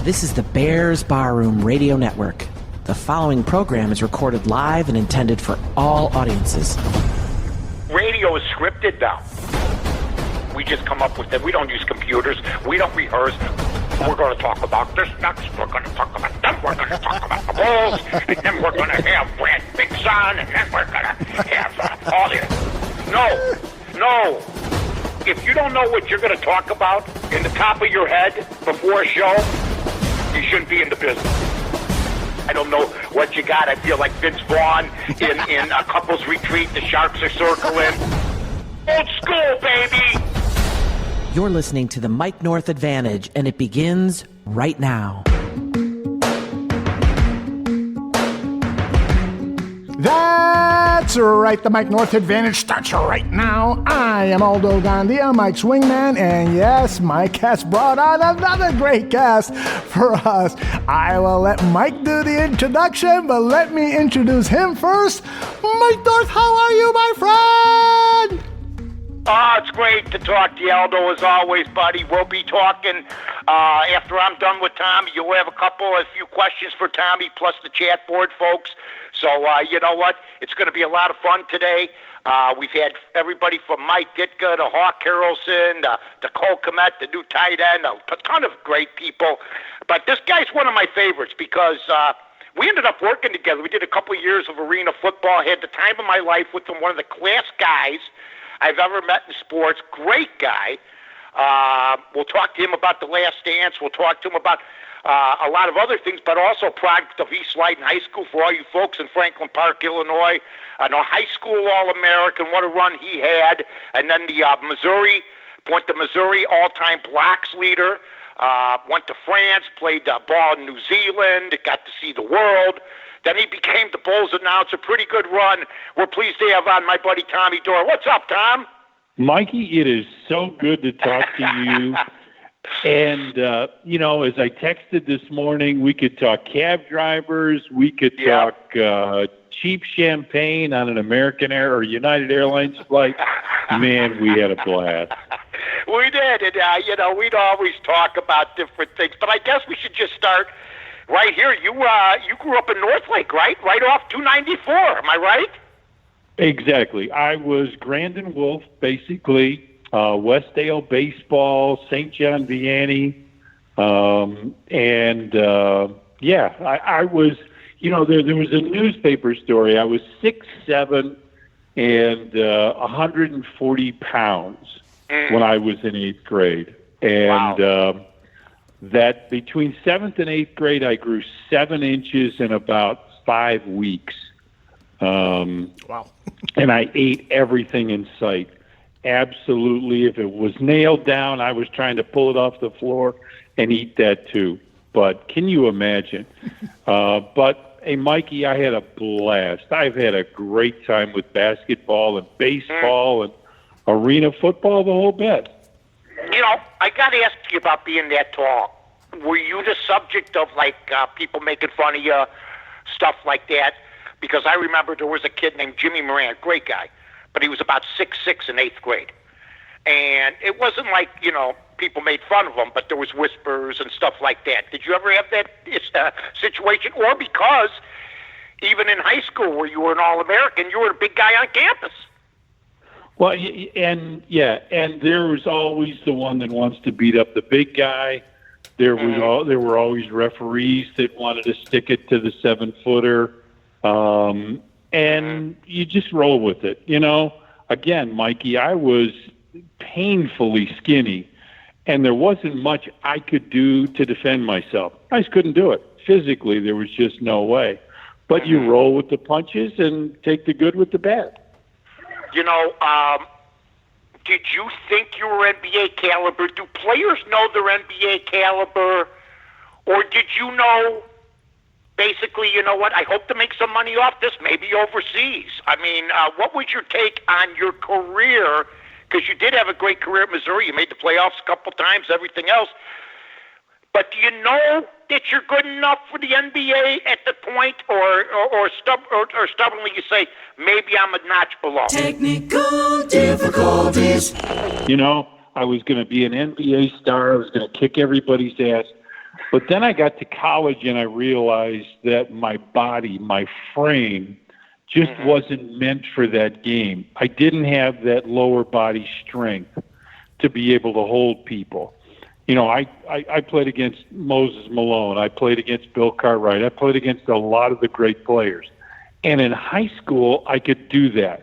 This is the Bears Barroom Radio Network. The following program is recorded live and intended for all audiences. Radio is scripted now. We just come up with it. We don't use computers. We don't rehearse. We're going to talk about this next. We're going to talk about them. We're going to talk about the Bulls. And then we're going to have Brad Biggs on. And then we're going to have all this. No. If you don't know what you're going to talk about in the top of your head before a show, you shouldn't be in the business. I don't know what you got. I feel like Vince Vaughn in a couple's retreat. The Sharks are circling. Old school, baby! You're listening to the Mike North Advantage, and it begins right now. That's right, the Mike North Advantage starts right now. I am Aldo Gandia, Mike's wingman, and yes, Mike has brought on another great guest for us. I will let Mike do the introduction, but let me introduce him first. Mike North, how are you, my friend? Oh, it's great to talk to you, Aldo, as always, buddy. We'll be talking after I'm done with Tommy. You'll have a few questions for Tommy, plus the chat board, folks. So, you know what? It's going to be a lot of fun today. We've had everybody from Mike Ditka to Hawk Harrelson to Cole Kmet, the new tight end, a ton of great people. But this guy's one of my favorites because we ended up working together. We did a couple of years of arena football. I had the time of my life with him, one of the class guys I've ever met in sports. Great guy. We'll talk to him about The Last Dance. We'll talk to him about a lot of other things, but also product of East Lyton High School for all you folks in Franklin Park, Illinois. A high school All-American, what a run he had. And then the Missouri all-time blocks leader. Went to France, played ball in New Zealand, got to see the world. Then he became the Bulls announcer. Pretty good run. We're pleased to have on my buddy Tommy Dore. What's up, Tom? Mikey, it is so good to talk to you. And, as I texted this morning, we could talk cab drivers. We could talk cheap champagne on an American Air or United Airlines flight. Man, we had a blast. We did. And, we'd always talk about different things. But I guess we should just start right here. You grew up in Northlake, right? Right off 294. Am I right? Exactly. I was Grandin Wolf, basically. Westdale baseball, St. John Vianney. I was, there was a newspaper story. I was 6'7" and 140 pounds when I was in 8th grade. And that between 7th and 8th grade, I grew 7 inches in about 5 weeks. Wow. And I ate everything in sight. Absolutely. If it was nailed down, I was trying to pull it off the floor and eat that too. But can you imagine? Hey, Mikey, I had a blast. I've had a great time with basketball and baseball and arena football, the whole bit. I got to ask you about being that tall. Were you the subject of, people making fun of you, stuff like that? Because I remember there was a kid named Jimmy Moran, great guy, but he was about 6'6" in 8th grade. And it wasn't like, people made fun of him, but there was whispers and stuff like that. Did you ever have that situation? Or because even in high school where you were an All-American, you were a big guy on campus? Well, and there was always the one that wants to beat up the big guy. There were always referees that wanted to stick it to the 7-footer. And you just roll with it, Again, Mikey, I was painfully skinny, and there wasn't much I could do to defend myself. I just couldn't do it. Physically, there was just no way. But you roll with the punches and take the good with the bad. Did you think you were NBA caliber? Do players know they're NBA caliber? Or did you know, basically, you know what, I hope to make some money off this, maybe overseas? I mean, what was your take on your career? Because you did have a great career at Missouri. You made the playoffs a couple times, everything else. But do you know that you're good enough for the NBA at the point, or stubbornly you say, maybe I'm a notch below? Technical difficulties. I was going to be an NBA star. I was going to kick everybody's ass. But then I got to college and I realized that my body, my frame, just wasn't meant for that game. I didn't have that lower body strength to be able to hold people. You know, I played against Moses Malone. I played against Bill Cartwright. I played against a lot of the great players. And in high school, I could do that.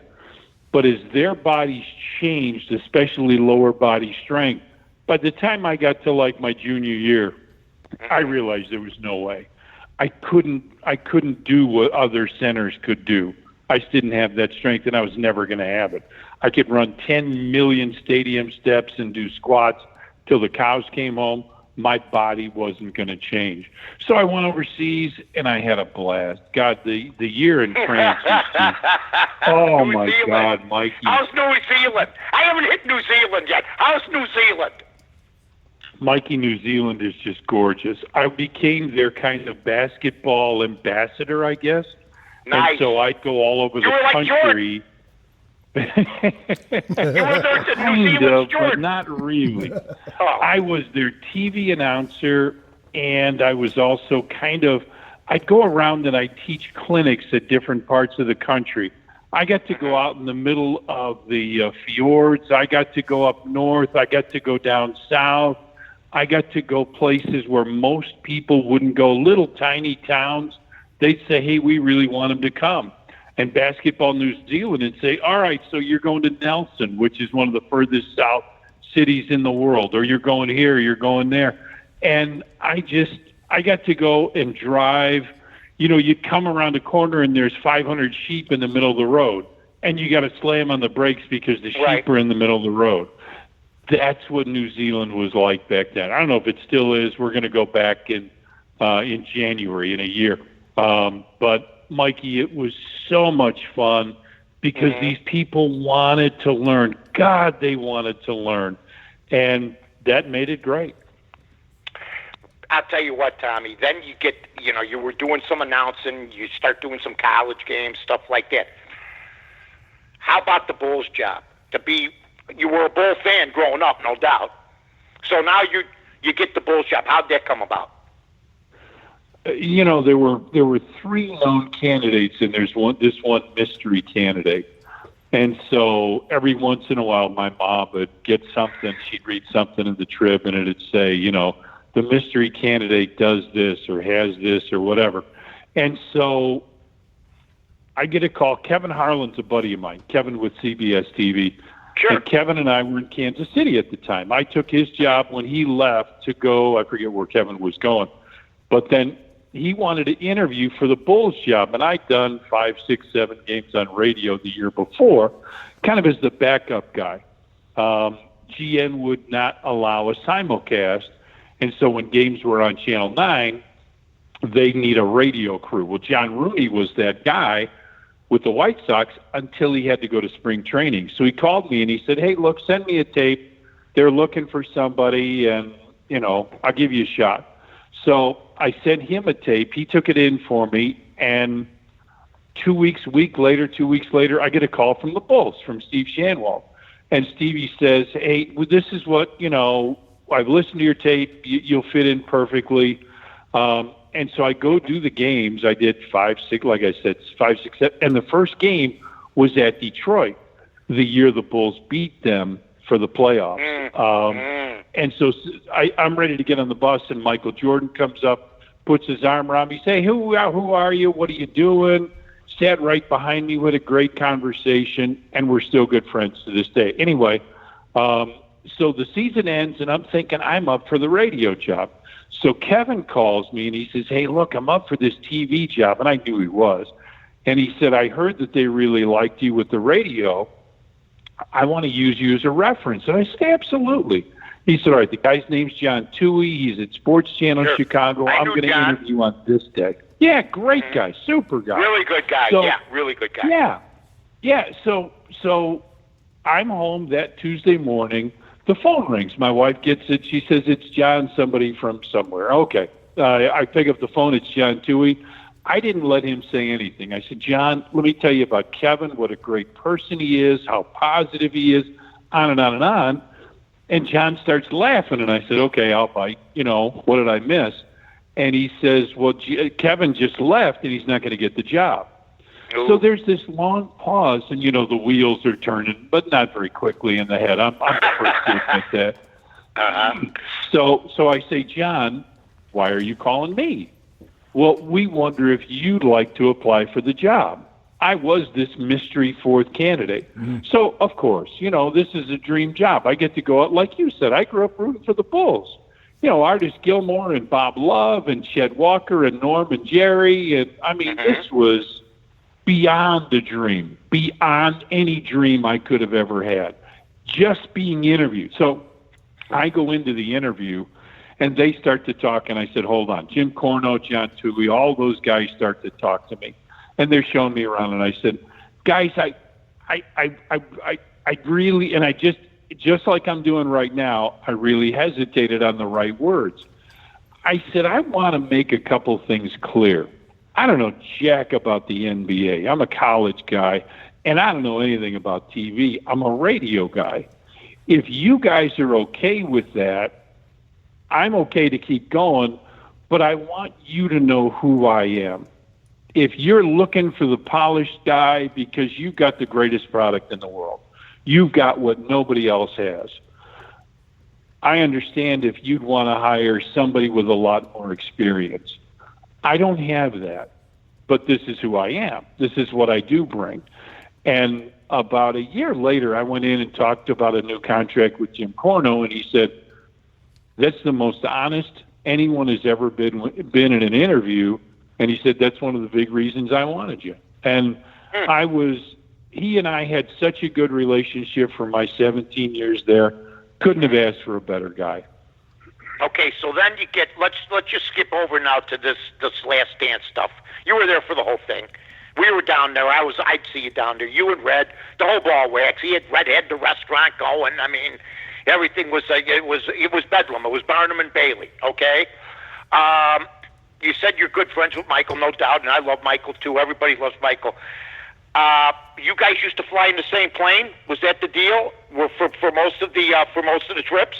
But as their bodies changed, especially lower body strength, by the time I got to like my junior year, I realized there was no way. I couldn't do what other centers could do. I just didn't have that strength, and I was never going to have it. I could run 10 million stadium steps and do squats till the cows came home. My body wasn't going to change. So I went overseas, and I had a blast. God, the year in France. Oh, my God, Mikey. How's New Zealand? I haven't hit New Zealand yet. How's New Zealand? Mikey, New Zealand is just gorgeous. I became their kind of basketball ambassador, I guess. Nice. And so I'd go all over the country. You were there to New Kind Zealand, of, Jordan. but not really. I was their TV announcer, and I was also I'd go around and I'd teach clinics at different parts of the country. I got to go out in the middle of the fjords. I got to go up north. I got to go down south. I got to go places where most people wouldn't go, little tiny towns. They'd say, hey, we really want them to come. And Basketball New Zealand would say, all right, so you're going to Nelson, which is one of the furthest south cities in the world, or you're going here, you're going there. And I got to go and drive. You know, you'd come around a corner and there's 500 sheep in the middle of the road, and you got to slam on the brakes because the sheep are in the middle of the road. That's what New Zealand was like back then. I don't know if it still is. We're going to go back in January in a year. But, Mikey, it was so much fun because these people wanted to learn. God, they wanted to learn. And that made it great. I'll tell you what, Tommy, then you get, you were doing some announcing, you start doing some college games, stuff like that. How about the Bulls job? You were a Bull fan growing up, no doubt. So now you get the Bulls job. How'd that come about? There were three known candidates, and there's this one mystery candidate. And so every once in a while, my mom would get something. She'd read something in the Trib, and it'd say, the mystery candidate does this or has this or whatever. And so I get a call. Kevin Harlan's a buddy of mine, Kevin with CBS TV. Sure. And Kevin and I were in Kansas City at the time. I took his job when he left to go, I forget where Kevin was going. But then he wanted to interview for the Bulls job, and I'd done 5, 6, 7 games on radio the year before, kind of as the backup guy. GN would not allow a simulcast, and so when games were on Channel 9, they need a radio crew. Well, John Rooney was that guy with the White Sox until he had to go to spring training. So he called me and he said, hey, look, send me a tape. They're looking for somebody, and, I'll give you a shot. So I sent him a tape. He took it in for me, and 2 weeks later, I get a call from the Bulls, from Steve Shanwald. And Stevie says, hey, well, this is what, I've listened to your tape. You'll fit in perfectly. And so I go do the games. I did 5, 6, like I said, 5, 6, 7. And the first game was at Detroit, the year the Bulls beat them for the playoffs. And so I'm ready to get on the bus, and Michael Jordan comes up, puts his arm around me, say, who are you? What are you doing? Sat right behind me with a great conversation, and we're still good friends to this day. Anyway, so the season ends, and I'm thinking I'm up for the radio job. So Kevin calls me, and he says, hey, look, I'm up for this TV job. And I knew he was. And he said, I heard that they really liked you with the radio. I want to use you as a reference. And I said, absolutely. He said, all right, the guy's name's John Toohey. He's at Sports Channel Chicago. I'm going to interview on this day. Yeah, great guy, super guy. Really good guy, really good guy. Yeah. So I'm home that Tuesday morning. The phone rings. My wife gets it. She says, it's John, somebody from somewhere. Okay. I pick up the phone. It's John Toohey. I didn't let him say anything. I said, John, let me tell you about Kevin, what a great person he is, how positive he is, on and on and on. And John starts laughing, and I said, okay, I'll bite. What did I miss? And he says, well, Kevin just left, and he's not going to get the job. Ooh. So there's this long pause, and, the wheels are turning, but not very quickly in the head. I'm the first to admit that. Uh-huh. So I say, John, why are you calling me? Well, we wonder if you'd like to apply for the job. I was this mystery fourth candidate. Mm-hmm. So, of course, this is a dream job. I get to go out, like you said, I grew up rooting for the Bulls. Artis Gilmore and Bob Love and Chet Walker and Norm and Jerry. And, this was beyond a dream, beyond any dream I could have ever had, just being interviewed. So I go into the interview, and they start to talk, and I said, hold on. Jim Corno, John Tooley, all those guys start to talk to me. And they're showing me around, and I said, guys, I really, and I just like I'm doing right now, I really hesitated on the right words. I said, I want to make a couple things clear. I don't know jack about the NBA. I'm a college guy, and I don't know anything about TV. I'm a radio guy. If you guys are okay with that, I'm okay to keep going, but I want you to know who I am. If you're looking for the polished guy because you've got the greatest product in the world, you've got what nobody else has. I understand if you'd want to hire somebody with a lot more experience. I don't have that, but this is who I am. This is what I do bring. And about a year later, I went in and talked about a new contract with Jim Corno, and he said, that's the most honest anyone has ever been in an interview. And he said, that's one of the big reasons I wanted you. And he and I had such a good relationship for my 17 years there. Couldn't have asked for a better guy. Okay, so then let's just skip over now to this Last Dance stuff. You were there for the whole thing. We were down there. I'd see you down there. You and Red, the whole ball wax. Red had the restaurant going. Everything was it was bedlam. It was Barnum and Bailey. Okay. You said you're good friends with Michael, no doubt, and I love Michael too. Everybody loves Michael. You guys used to fly in the same plane. Was that the deal for most of the trips?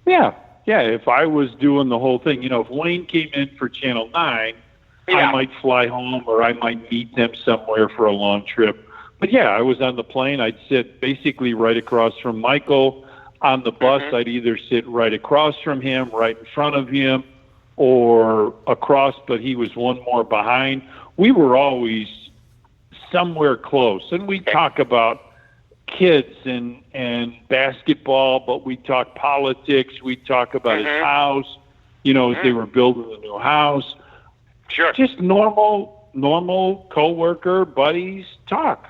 Yeah. If I was doing the whole thing, if Wayne came in for Channel 9, I might fly home or I might meet them somewhere for a long trip. But yeah, I was on the plane. I'd sit basically right across from Michael. On the bus, I'd either sit right across from him, right in front of him, or across, but he was one more behind. We were always somewhere close, and we talk about kids and basketball, but we talk politics. We talk about his house, as they were building a new house. Sure. Just normal coworker buddies talk.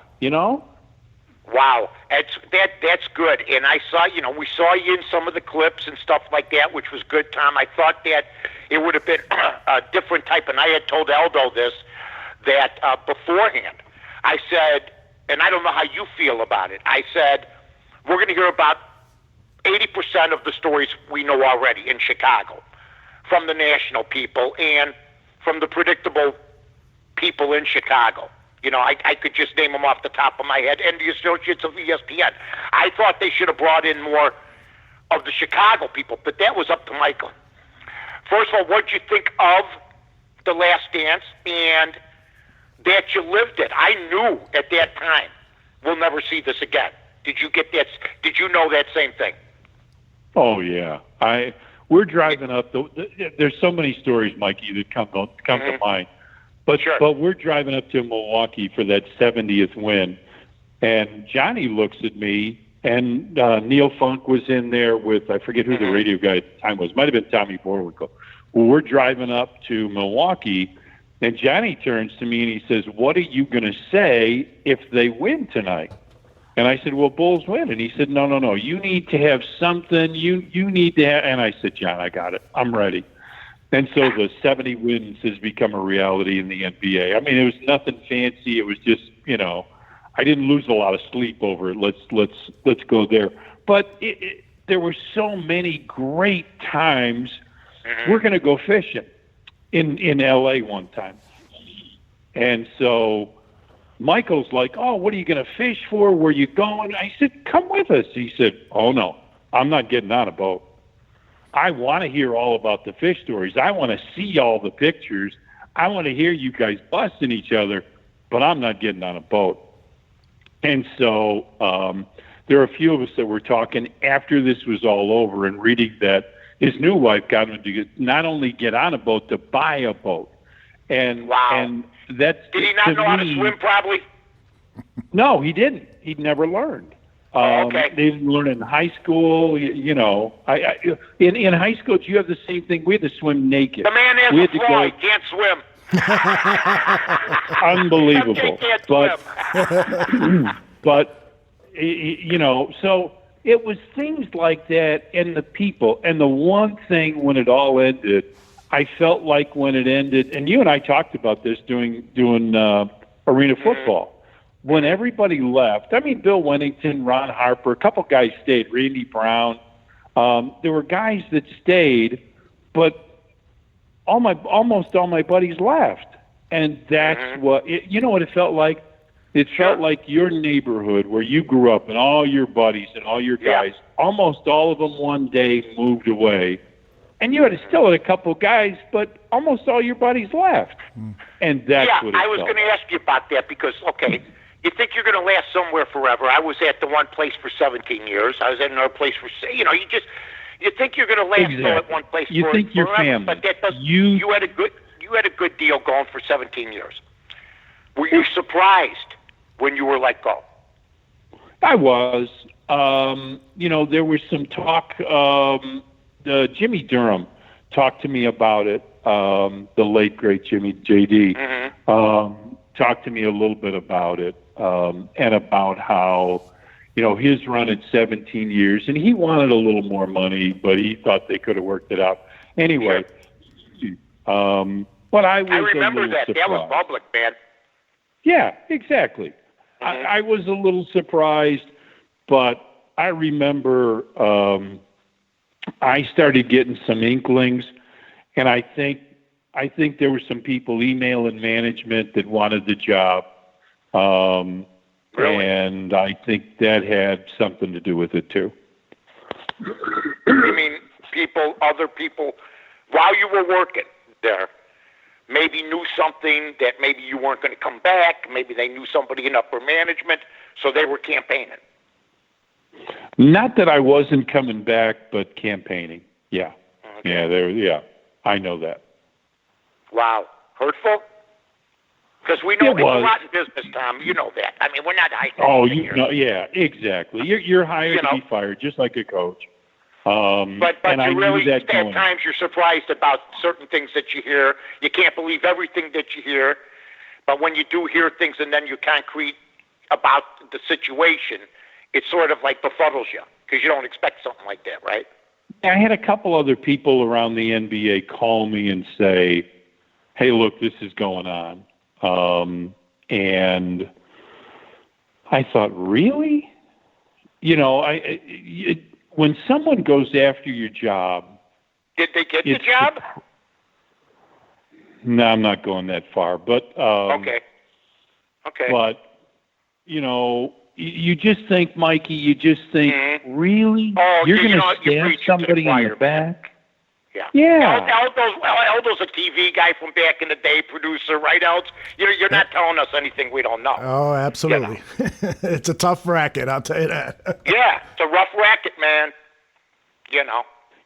Wow, that's good. And I saw, we saw you in some of the clips and stuff like that, which was good, Tom. I thought that it would have been a different type, and I had told Aldo this, that beforehand. I said, and I don't know how you feel about it, I said, we're going to hear about 80% of the stories we know already in Chicago from the national people and from the predictable people in Chicago. I could just name them off the top of my head, and the associates of ESPN. I thought they should have brought in more of the Chicago people, but that was up to Michael. First of all, what did you think of The Last Dance and that you lived it? I knew at that time, we'll never see this again. Did you get that? Did you know that same thing? Oh, yeah. We're driving up. There's so many stories, Mikey, that come to mind. But we're driving up to Milwaukee for that 70th win, and Johnny looks at me, and Neil Funk was in there with, I forget who the radio guy at the time was. Might have been Tommy Borwinkle. Well, we're driving up to Milwaukee, and Johnny turns to me and he says, what are you going to say if they win tonight? And I said, well, Bulls win. And he said, no. You need to have something. You need to have. And I said, John, I got it. I'm ready. And so the 70 wins has become a reality in the NBA. It was nothing fancy. It was just, I didn't lose a lot of sleep over it. Let's go there. But there were so many great times. We're going to go fishing in L.A. one time. And so Michael's like, oh, what are you going to fish for? Where are you going? I said, come with us. He said, oh, no. I'm not getting on a boat. I want to hear all about the fish stories. I want to see all the pictures. I want to hear you guys busting each other, but I'm not getting on a boat. And so there are a few of us that were talking after this was all over and reading that his new wife got him to not only get on a boat, to buy a boat. And, wow. And that's, did he not know how to swim, probably? No, he didn't. He'd never learned. Okay. They didn't learn in high school. You know, in high school, you have the same thing. We had to swim naked. The man has a flaw. He can't swim. Unbelievable. But you know, so it was things like that, and the people, and the one thing when it all ended, I felt like when it ended, and you and I talked about this doing arena football. When everybody left, I mean, Bill Wennington, Ron Harper, a couple guys stayed, Randy Brown. There were guys that stayed, but almost all my buddies left. And that's what, you know what it felt like? It felt like your neighborhood where you grew up and all your buddies and all your guys, almost all of them one day moved away. And you still had a couple guys, but almost all your buddies left. And that's what it felt. I was going to ask you about that because, okay, you think you're going to last somewhere forever. I was at the one place for 17 years. I was at another place for, you think you're going to last at one place you forever. Think your family. But that doesn't, you had a good deal going for 17 years. Were you surprised when you were let go? I was. There was some talk. Jimmy Durham talked to me about it. The late great Jimmy JD talked to me a little bit about it, and about how, his run at 17 years, and he wanted a little more money, but he thought they could have worked it out anyway. But I remember that. Surprised. That was public, man. Yeah, exactly. I was a little surprised, but I remember I started getting some inklings, and I think there were some people emailing management that wanted the job, really? And I think that had something to do with it too. You mean other people, while you were working there, maybe knew something that maybe you weren't going to come back, maybe they knew somebody in upper management, so they were campaigning. Not that I wasn't coming back, but campaigning. Yeah. Okay. Yeah, I know that. Wow. Hurtful? Because we know it's a lot in business, Tom. You know that. I mean, we're not high. Yeah, exactly. You're hired to be fired, just like a coach. But you really, at times, you're surprised about certain things that you hear. You can't believe everything that you hear. But when you do hear things and then you concrete about the situation, it sort of like befuddles you because you don't expect something like that, right? I had a couple other people around the NBA call me and say, hey, look, this is going on. And I thought, really? When someone goes after your job. Did they get the job? No, I'm not going that far. But okay. But you just think, Mikey. Really? Oh, you're going to stab somebody in the back? Yeah. Aldo's a TV guy from back in the day, producer, right, Eld? You're not telling us anything we don't know. Oh, absolutely. It's a tough racket, I'll tell you that. Yeah, it's a rough racket, man.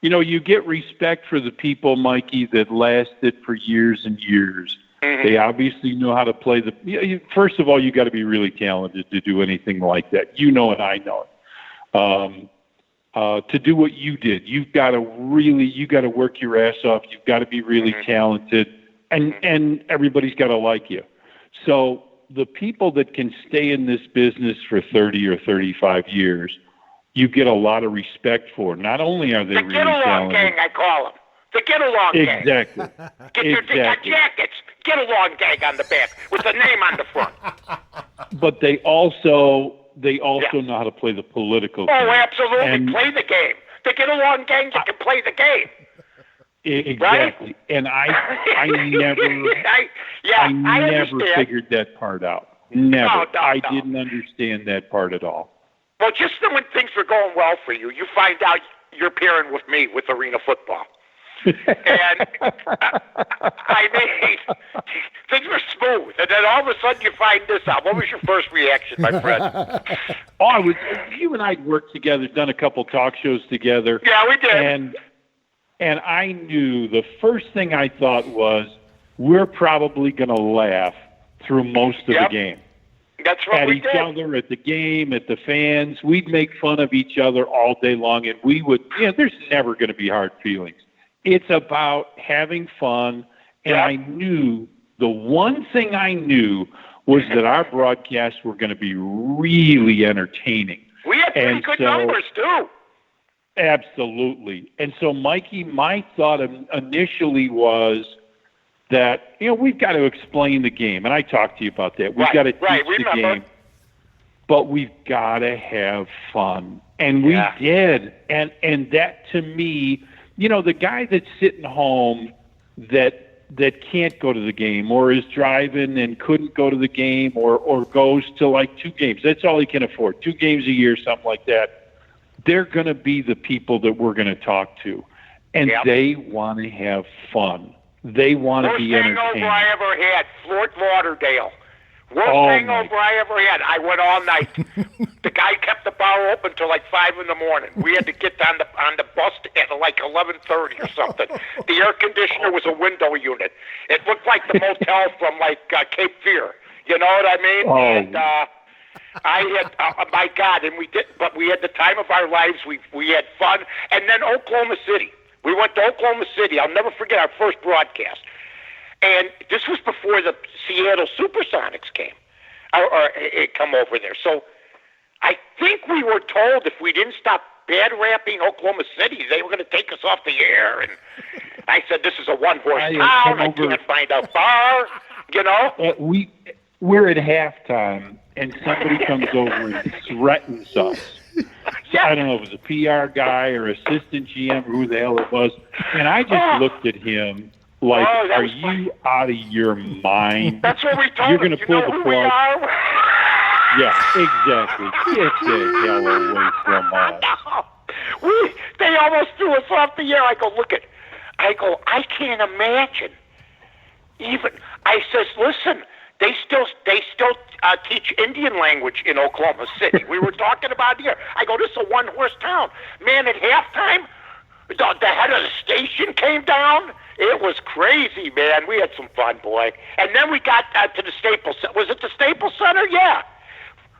You get respect for the people, Mikey, that lasted for years and years. They obviously know how to play first of all, you got to be really talented to do anything like that. And I know it. To do what you did, you got to work your ass off. You've got to be really talented, and everybody's got to like you. So the people that can stay in this business for 30 or 35 years, you get a lot of respect for. Not only are they really get-along talented, gang, I call them. The get-along gang. Exactly. Get your jackets. Get-along gang on the back with the name on the front. But they also know how to play the political game. Oh, absolutely. Play the game. The get-along gang, you can play the game. Exactly. Right? And I never figured that part out. Never. No. I didn't understand that part at all. Well, just when things were going well for you, you find out you're pairing with me with arena football. And I mean, things were smooth, and then all of a sudden you find this out. What was your first reaction, my friend? You and I'd worked together, done a couple talk shows together. Yeah, we did. And I knew the first thing I thought was, we're probably going to laugh through most of the game. That's what at we each did. other, at the game, at the fans. We'd make fun of each other all day long, and we would, there's never going to be hard feelings. It's about having fun, and I knew, the one thing I knew was that our broadcasts were going to be really entertaining. We had pretty good numbers, too. Absolutely. And so, Mikey, my thought initially was that, we've got to explain the game. And I talked to you about that. We've got to teach the game. But we've got to have fun. And we did. And that, to me, the guy that's sitting home that can't go to the game or is driving and couldn't go to the game or goes to like 2 games. That's all he can afford. 2 games a year, something like that. They're going to be the people that we're going to talk to. And they want to have fun. They want to be entertained. Worst hangover I ever had, Fort Lauderdale. Worst hangover I ever had. I went all night. The guy kept the bar open till like 5 in the morning. We had to get on the bus at like 11:30 or something. The air conditioner was a window unit. It looked like the motel from like Cape Fear. You know what I mean? Oh. And I had, my God, and we did, but we had the time of our lives. We had fun, and then Oklahoma City. We went to Oklahoma City. I'll never forget our first broadcast. And this was before the Seattle Supersonics came, or come over there. So I think we were told if we didn't stop bad rapping Oklahoma City, they were going to take us off the air. And I said, this is a one-horse town. I can't find a bar, We're at halftime, and somebody comes over and threatens us. I don't know if it was a PR guy or assistant GM or who the hell it was. And I just looked at him like, are you out of your mind? That's what we told You're going to pull the plug. Yeah, exactly. Get the hell away from us. They almost threw us off the air. I can't imagine. I says, listen, they still teach Indian language in Oklahoma City. We were talking about here. I go, this is a one-horse town. Man, at halftime, the head of the station came down. It was crazy, man. We had some fun, boy. And then we got to the Staples Center. Was it the Staples Center? Yeah.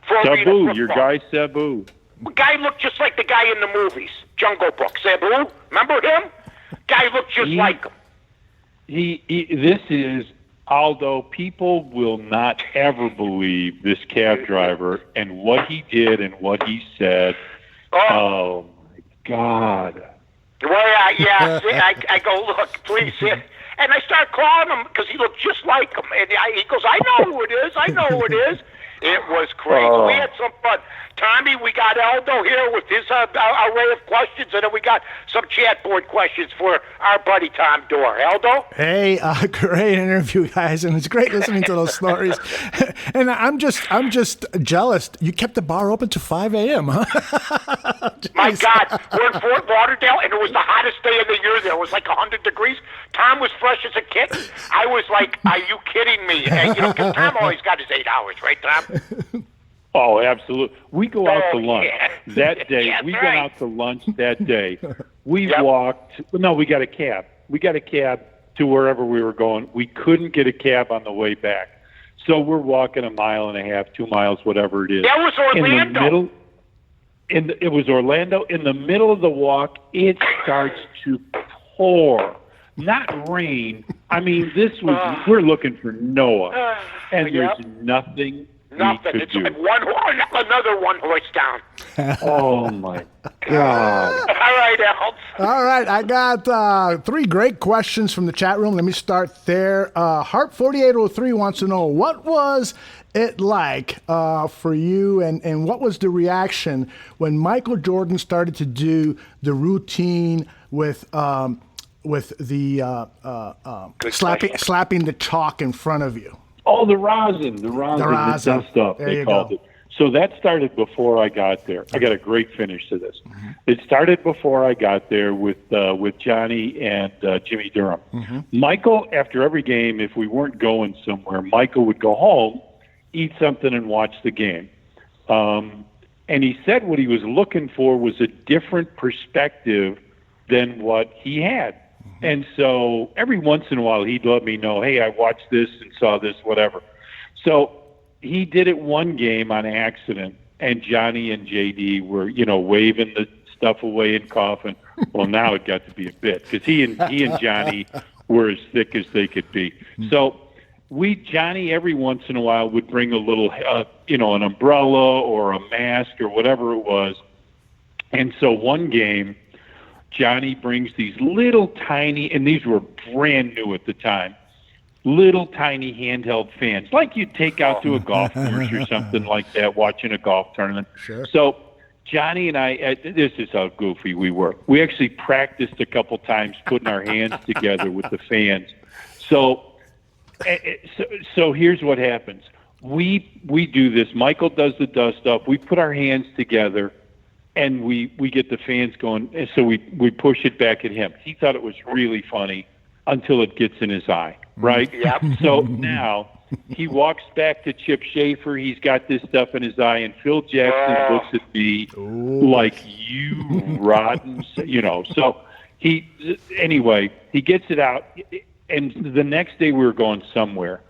Sabu, your guy Sabu. The guy looked just like the guy in the movies. Jungle Book. Sabu, remember him? Guy looked just like him. This is, Aldo, people will not ever believe this cab driver and what he did and what he said. Oh my God. Well, I go, look, please. And I start calling him because he looked just like him. And he goes, I know who it is. I know who it is. It was crazy. We had some fun. Tommy, we got Aldo here with his array of questions, and then we got some chat board questions for our buddy Tom Dore. Aldo? Hey, great interview, guys, and it's great listening to those stories. And I'm just jealous. You kept the bar open to 5 a.m., huh? My God, we're in Fort Lauderdale, and it was the hottest day of the year there. It was like 100 degrees. Tom was fresh as a kitten. I was like, are you kidding me? And, 'cause Tom always got his 8 hours, right, Tom? Oh, absolutely. We go out to lunch that day. We went out to lunch that day. We walked. No, we got a cab. We got a cab to wherever we were going. We couldn't get a cab on the way back. So we're walking 1.5 miles, 2 miles, whatever it is. That was Orlando. It was Orlando. In the middle of the walk, it starts to pour. Not rain. I mean, we're looking for Noah. And there's nothing. Nothing. It's like another one-horse town. Oh, my God. All right, Al. All right, I got 3 great questions from the chat room. Let me start there. Heart4803 wants to know, what was it like for you, and what was the reaction when Michael Jordan started to do the routine with the slapping the chalk in front of you? Oh, the rosin, the dust up, they called it. So that started before I got there. I got a great finish to this. Mm-hmm. It started before I got there with Johnny and Jimmy Durham. Mm-hmm. Michael, after every game, if we weren't going somewhere, Michael would go home, eat something, and watch the game. And he said what he was looking for was a different perspective than what he had. Mm-hmm. And so every once in a while, he'd let me know, hey, I watched this and saw this, whatever. So he did it one game on accident, and Johnny and JD were, waving the stuff away and coughing. Well, now it got to be a bit because he and Johnny were as thick as they could be. So Johnny every once in a while would bring a little, an umbrella or a mask or whatever it was. And so one game, Johnny brings these little tiny, and these were brand new at the time, little tiny handheld fans, like you'd take out to a golf course or something like that, watching a golf tournament. Sure. So Johnny and I, this is how goofy we were. We actually practiced a couple times putting our hands together with the fans. So here's what happens. We do this. Michael does the dust up. We put our hands together, and we get the fans going. And so we push it back at him. He thought it was really funny until it gets in his eye, right? Yep. So now he walks back to Chip Schaefer. He's got this stuff in his eye, and Phil Jackson looks at me like, you rotten, So he gets it out. And the next day we were going somewhere,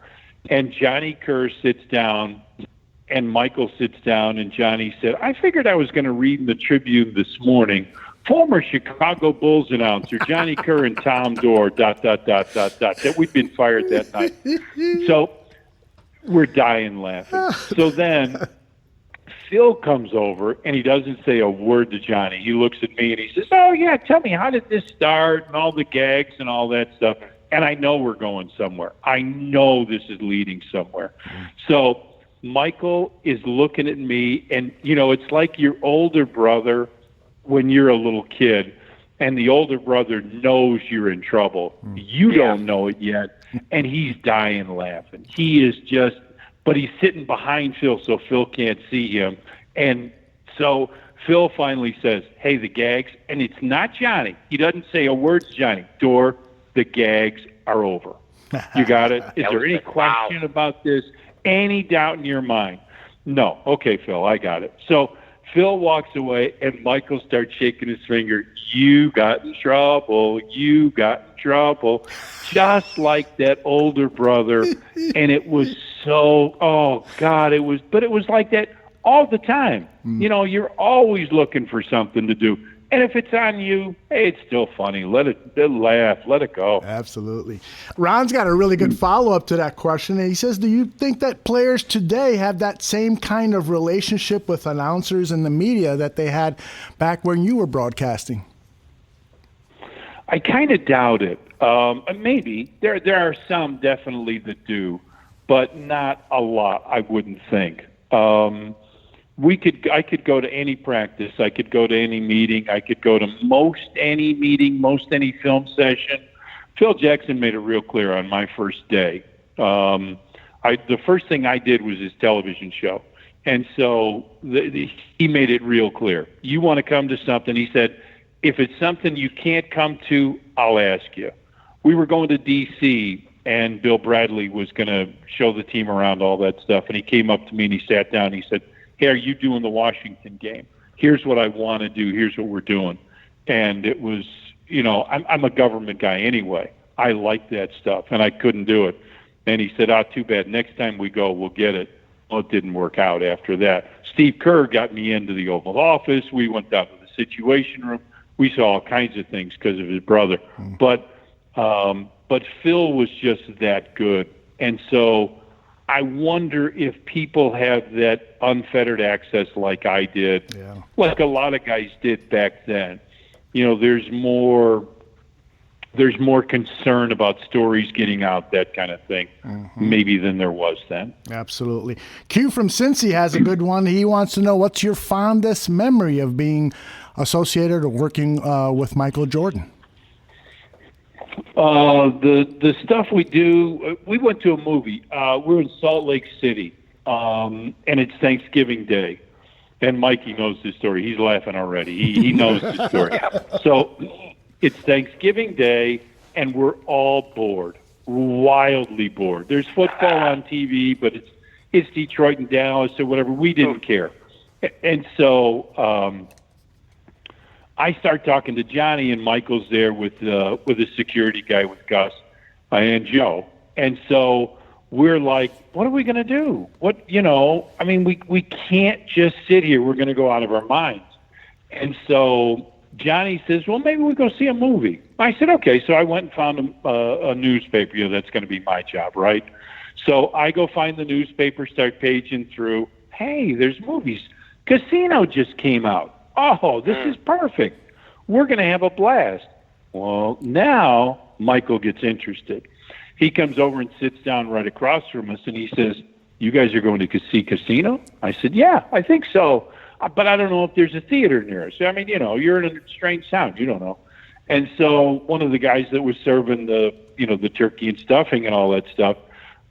and Johnny Kerr sits down, and Michael sits down, and Johnny said, I figured I was going to read in the Tribune this morning, former Chicago Bulls announcer Johnny Kerr and Tom Dore, ... that we'd been fired that night. So we're dying laughing. So then Phil comes over, and he doesn't say a word to Johnny. He looks at me, and he says, oh, yeah, tell me, how did this start, and all the gags and all that stuff. And I know we're going somewhere. I know this is leading somewhere. So Michael is looking at me, and, it's like your older brother when you're a little kid, and the older brother knows you're in trouble. You don't know it yet, and he's dying laughing. He is just, but he's sitting behind Phil, so Phil can't see him. And so Phil finally says, hey, the gags, and it's not Johnny. He doesn't say a word to Johnny. Dore, the gags are over. You got it? Is there any question about this? Any doubt in your mind? No. Okay, Phil, I got it. So Phil walks away, and Michael starts shaking his finger. You got in trouble. You got in trouble. Just like that older brother. And it was so, oh, God, it was like that all the time. You're always looking for something to do. And if it's on you, hey, it's still funny. Let it laugh. Let it go. Absolutely. Ron's got a really good follow-up to that question. And he says, do you think that players today have that same kind of relationship with announcers and the media that they had back when you were broadcasting? I kind of doubt it. Maybe. There are some definitely that do, but not a lot, I wouldn't think. I could go to any practice. I could go to any meeting. I could go to most any meeting, most any film session. Phil Jackson made it real clear on my first day. The first thing I did was his television show. And so he made it real clear. You want to come to something, he said, if it's something you can't come to, I'll ask you. We were going to D.C., and Bill Bradley was going to show the team around, all that stuff. And he came up to me, and he sat down, and he said, hey, are you doing the Washington game? Here's what I want to do. Here's what we're doing. And it was, I'm a government guy anyway. I like that stuff, and I couldn't do it. And he said, too bad. Next time we go, we'll get it. Well, it didn't work out after that. Steve Kerr got me into the Oval Office. We went down to the Situation Room. We saw all kinds of things because of his brother. But Phil was just that good. And so I wonder if people have that unfettered access like I did, like a lot of guys did back then. There's more concern about stories getting out, that kind of thing, maybe than there was then. Absolutely. Q from Cincy has a good one. He wants to know, what's your fondest memory of being associated or working with Michael Jordan? The stuff we do, we went to a movie. We were in Salt Lake City, and it's Thanksgiving Day. And Mikey knows this story. He's laughing already. He knows the story. So it's Thanksgiving Day, and we're all bored, wildly bored. There's football on TV, but it's Detroit and Dallas or whatever. We didn't care. And so I start talking to Johnny, and Michael's there with a security guy with Gus and Joe. And so we're like, what are we going to do? We can't just sit here. We're going to go out of our minds. And so Johnny says, well, maybe we go see a movie. I said, okay. So I went and found a newspaper. That's going to be my job, right? So I go find the newspaper, start paging through. Hey, there's movies. Casino just came out. Oh, this is perfect. We're going to have a blast. Well, now Michael gets interested. He comes over and sits down right across from us, and he says, you guys are going to see Casino? I said, yeah, I think so. But I don't know if there's a theater near us. I mean, you're in a strange town. You don't know. And so one of the guys that was serving the turkey and stuffing and all that stuff,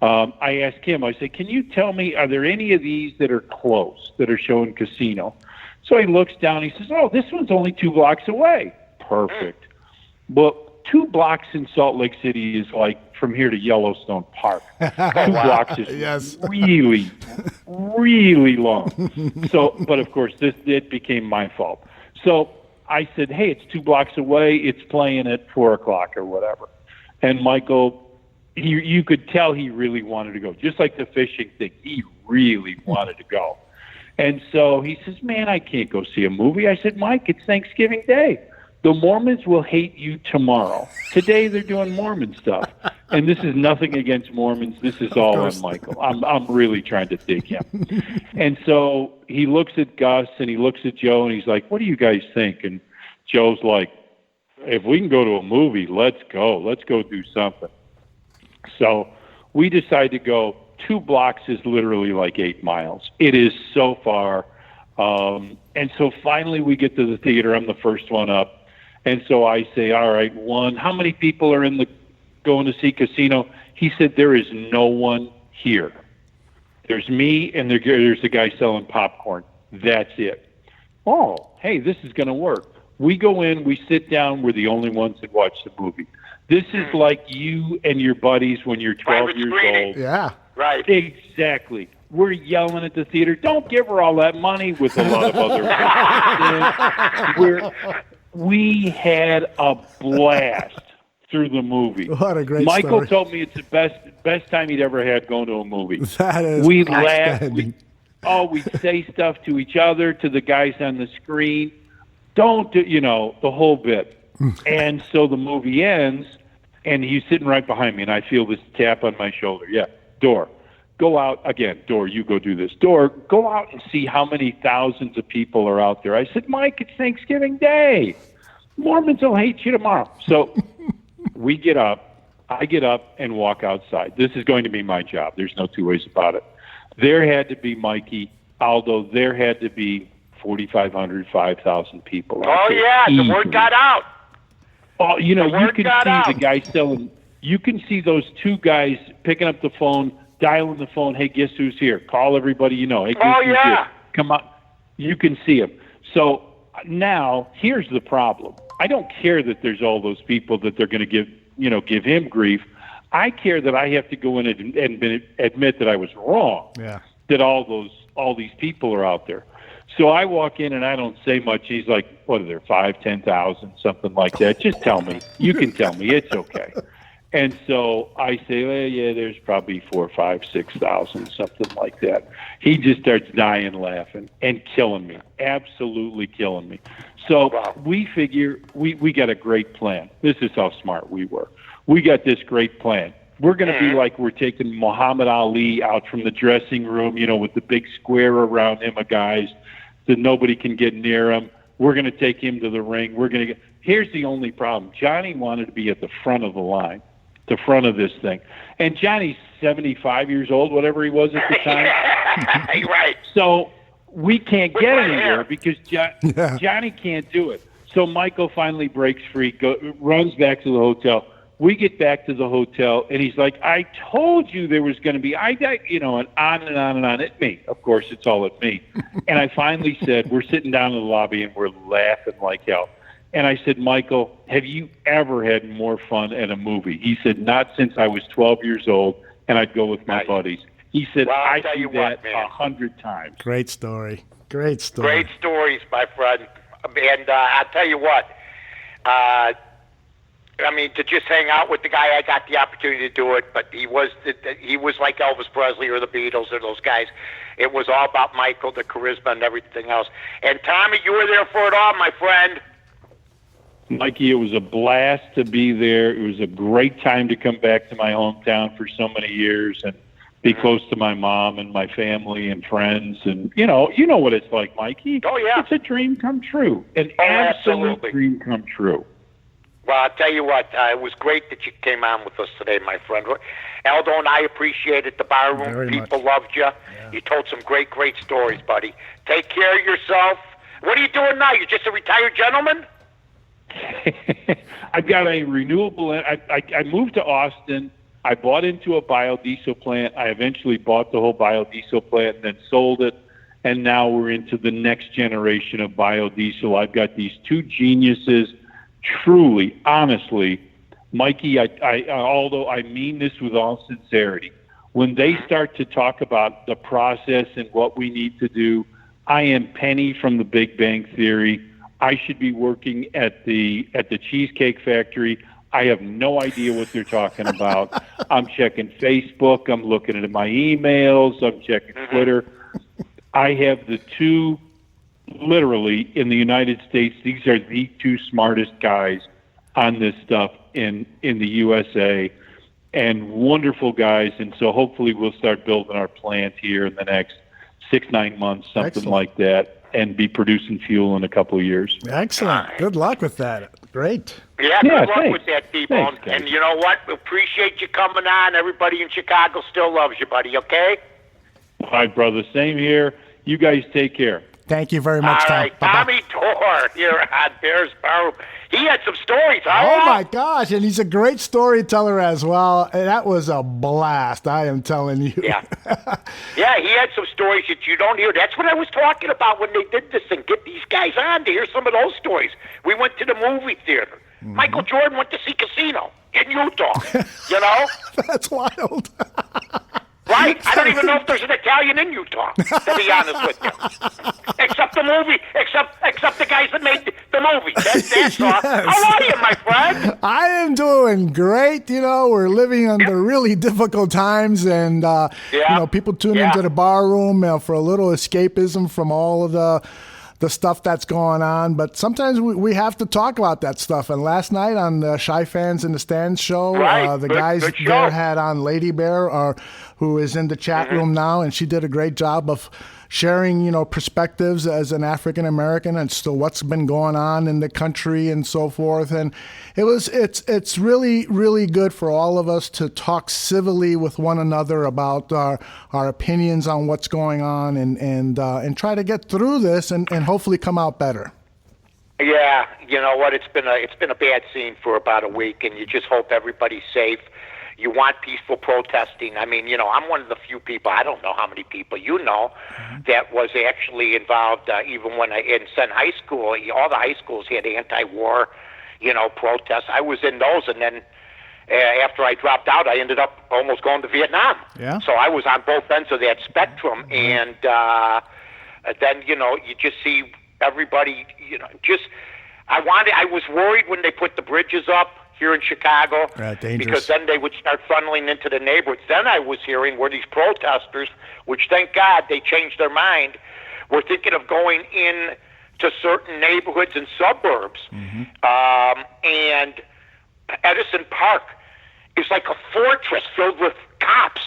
I asked him, I said, can you tell me, are there any of these that are close, that are showing Casino? So he looks down, he says, oh, this one's only 2 blocks away. Perfect. Well, 2 blocks in Salt Lake City is like from here to Yellowstone Park. 2 blocks is really, really long. So, but of course, it became my fault. So I said, hey, it's 2 blocks away. It's playing at 4 o'clock or whatever. And Michael, you could tell he really wanted to go. Just like the fishing thing, he really wanted to go. And so he says, man, I can't go see a movie. I said, Mike, it's Thanksgiving Day. The Mormons will hate you tomorrow. Today they're doing Mormon stuff. And this is nothing against Mormons. This is all on Michael. I'm really trying to dig him. And so he looks at Gus and he looks at Joe and he's like, what do you guys think? And Joe's like, if we can go to a movie, let's go. Let's go do something. So we decide to go. 2 blocks is literally like 8 miles. It is so far. And so finally we get to the theater. I'm the first one up. And so I say, all right, how many people are going to see Casino? He said, there is no one here. There's me and there's a guy selling popcorn. That's it. Oh, hey, this is going to work. We go in, we sit down. We're the only ones that watch the movie. This is like you and your buddies when you're 12 years old. Yeah. Right. Exactly. We're yelling at the theater, don't give her all that money, with a lot of other we had a blast through the movie. What a great Michael story. told me it's the best time he'd ever had going to a movie. That is we laughed. We say stuff to each other, to the guys on the screen. Don't do, the whole bit. And so the movie ends, and he's sitting right behind me, and I feel this tap on my shoulder. Yeah, Dore, go out again. Dore, you go do this. Dore, go out and see how many thousands of people are out there. I said, Mike, it's Thanksgiving Day. Mormons will hate you tomorrow. So we get up. I get up and walk outside. This is going to be my job. There's no 2 ways about it. There had to be Mikey, Aldo. There had to be 4,500, 5,000 people. Oh, yeah. The word got out. Oh, you can see the guy selling. You can see those 2 guys picking up the phone, dialing the phone. Hey, guess who's here? Call everybody you know. Hey, guess who's here? Come on. You can see them. So now here's the problem. I don't care that there's all those people that they're going to give him grief. I care that I have to go in and admit that I was wrong. Yeah. That all these people are out there. So I walk in and I don't say much. He's like, what are there, 5,000, 10,000, something like that? Just tell me. You can tell me. It's okay. And so I say, well, yeah, there's probably 4,000, 5,000, 6,000, something like that. He just starts dying laughing and killing me, absolutely killing me. So we figure we got a great plan. This is how smart we were. We got this great plan. We're going to be like we're taking Muhammad Ali out from the dressing room, with the big square around him of guys that nobody can get near him. We're going to take him to the ring. Here's the only problem. Johnny wanted to be at the front of the line, the front of this thing. And Johnny's 75 years old, whatever he was at the time. Right. So we can't get anywhere because Johnny can't do it. So Michael finally breaks free, runs back to the hotel, we get back to the hotel, and he's like, I told you there was going to be, and on and on and on at me. Of course, it's all at me. And I finally said, we're sitting down in the lobby, and we're laughing like hell. And I said, Michael, have you ever had more fun at a movie? He said, not since I was 12 years old, and I'd go with my buddies. He said, well, I do that 100 times. Great story. Great story. Great stories, my friend. And I'll tell you what, to just hang out with the guy, I got the opportunity to do it, but he was like Elvis Presley or the Beatles or those guys. It was all about Michael, the charisma and everything else. And Tommy, you were there for it all, my friend. Mikey, it was a blast to be there. It was a great time to come back to my hometown for so many years and be close to my mom and my family and friends. And, you know what it's like, Mikey. Oh, yeah. It's a dream come true. An absolute dream come true. Well, I'll tell you what, it was great that you came on with us today, my friend. Aldo and I appreciate it. The barroom people loved you. Yeah. You told some great, great stories, buddy. Take care of yourself. What are you doing now? You're just a retired gentleman? I've got a renewable. I moved to Austin. I bought into a biodiesel plant. I eventually bought the whole biodiesel plant and then sold it. And now we're into the next generation of biodiesel. I've got these two geniuses. Truly, honestly, Mikey, although I mean this with all sincerity, when they start to talk about the process and what we need to do, I am Penny from the Big Bang Theory. I should be working at the Cheesecake Factory. I have no idea what they're talking about. I'm checking Facebook. I'm looking at my emails. I'm checking Twitter. I have the two. Literally, in the United States, these are the two smartest guys on this stuff in the USA, and wonderful guys. And so hopefully we'll start building our plant here in the next 6-9 months, something Excellent. Like that, and be producing fuel in a couple of years. Excellent. Good luck with that. Great. Yeah, good luck thanks. with that, T-Bone. And you know what? We appreciate you coming on. Everybody in Chicago still loves you, buddy, okay? All right, brother. Same here. You guys take care. Thank you very much, All Tom. right, Bye-bye. Tommy Dore here on Bears Barroom. He had some stories, huh? Oh, my gosh. And he's a great storyteller as well. That was a blast, I am telling you. Yeah. Yeah, he had some stories that you don't hear. That's what I was talking about when they did this thing. Get these guys on to hear some of those stories. We went to the movie theater. Michael Jordan went to see Casino in Utah. You know? That's wild. Right? I don't even know if there's an Italian in Utah, to be honest with you. Except the movie, except the guys that made the movie. That's all. How are you, my friend? I am doing great. We're living under really difficult times, and people tune into the bar room for a little escapism from all of the stuff that's going on. But sometimes we have to talk about that stuff. And last night on the Shy Fans in the Stands show, the guys there had on Lady Bear, who is in the chat room now, and she did a great job of sharing, perspectives as an African American and still what's been going on in the country and so forth. And it's really, really good for all of us to talk civilly with one another about our opinions on what's going on and try to get through this and hopefully come out better. Yeah, you know what? It's been a bad scene for about a week, and you just hope everybody's safe. You want peaceful protesting. I mean, I'm one of the few people, I don't know how many people that was actually involved even when in Sen High School. All the high schools had anti-war, protests. I was in those, and then after I dropped out, I ended up almost going to Vietnam. Yeah. So I was on both ends of that spectrum, and then, you just see everybody, I was worried when they put the bridges up here in Chicago, because then they would start funneling into the neighborhoods. Then I was hearing where these protesters, which thank God they changed their mind, were thinking of going in to certain neighborhoods and suburbs. And Edison Park is like a fortress filled with cops.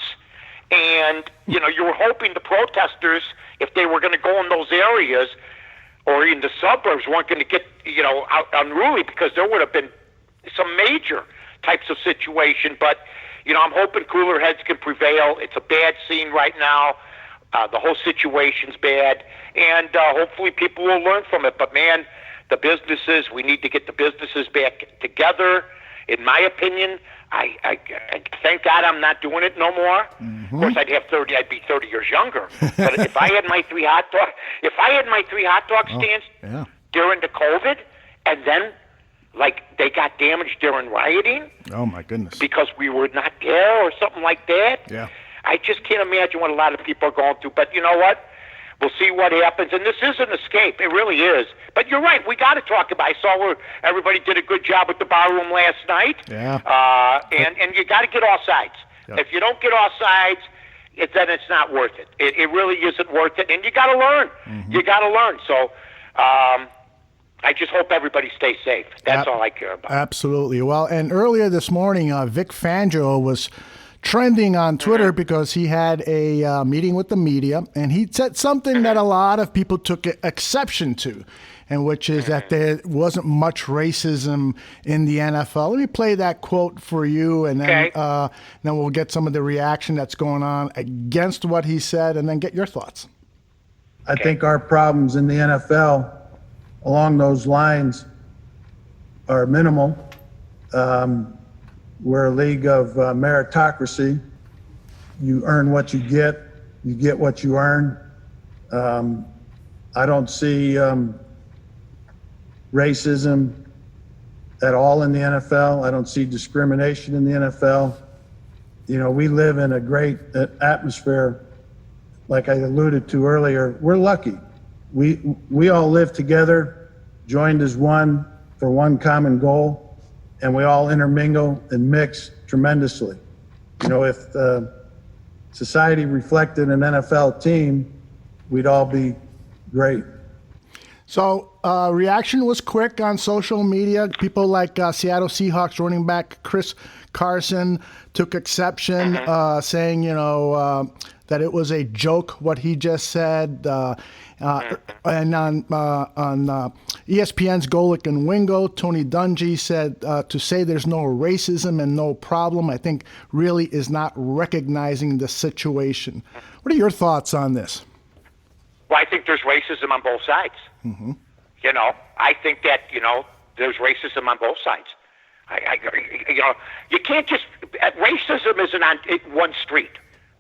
And, you were hoping the protesters, if they were going to go in those areas or in the suburbs, weren't going to get, out unruly, because there would have been some major types of situation. But, I'm hoping cooler heads can prevail. It's a bad scene right now. The whole situation's bad. And hopefully people will learn from it. But, man, the businesses, we need to get the businesses back together in my opinion, I thank God I'm not doing it no more. Mm-hmm. Of course, I'd be 30 years younger. But if I had my three hot dog stands during the COVID, and then like they got damaged during rioting. Oh my goodness! Because we were not there or something like that. Yeah. I just can't imagine what a lot of people are going through. But you know what? We'll see what happens. And this is an escape. It really is. But you're right. We got to talk about it. I saw where everybody did a good job with the bar room last night. Yeah. And you got to get all sides. Yep. If you don't get all sides, then it's not worth it. It really isn't worth it. And you got to learn. Mm-hmm. You got to learn. So I just hope everybody stays safe. That's all I care about. Absolutely. Well, and earlier this morning, Vic Fangio was trending on Twitter because he had a meeting with the media, and he said something that a lot of people took exception to, and which is that there wasn't much racism in the NFL. Let me play that quote for you, and then we'll get some of the reaction that's going on against what he said, and then get your thoughts. I think our problems in the NFL along those lines are minimal. We're a league of meritocracy. You earn what you get what you earn. I don't see racism at all in the NFL. I don't see discrimination in the NFL. You know, we live in a great atmosphere. Like I alluded to earlier, we're lucky. We all live together, joined as one for one common goal. And we all intermingle and mix tremendously. You know, if society reflected an NFL team, we'd all be great. So reaction was quick on social media. People like Seattle Seahawks running back Chris Carson took exception, saying, that it was a joke what he just said. And on ESPN's Golick and Wingo, Tony Dungy said to say there's no racism and no problem, I think really is not recognizing the situation. What are your thoughts on this? Well, I think there's racism on both sides. Mm-hmm. You know, I think that, there's racism on both sides. You can't just, racism isn't on one street.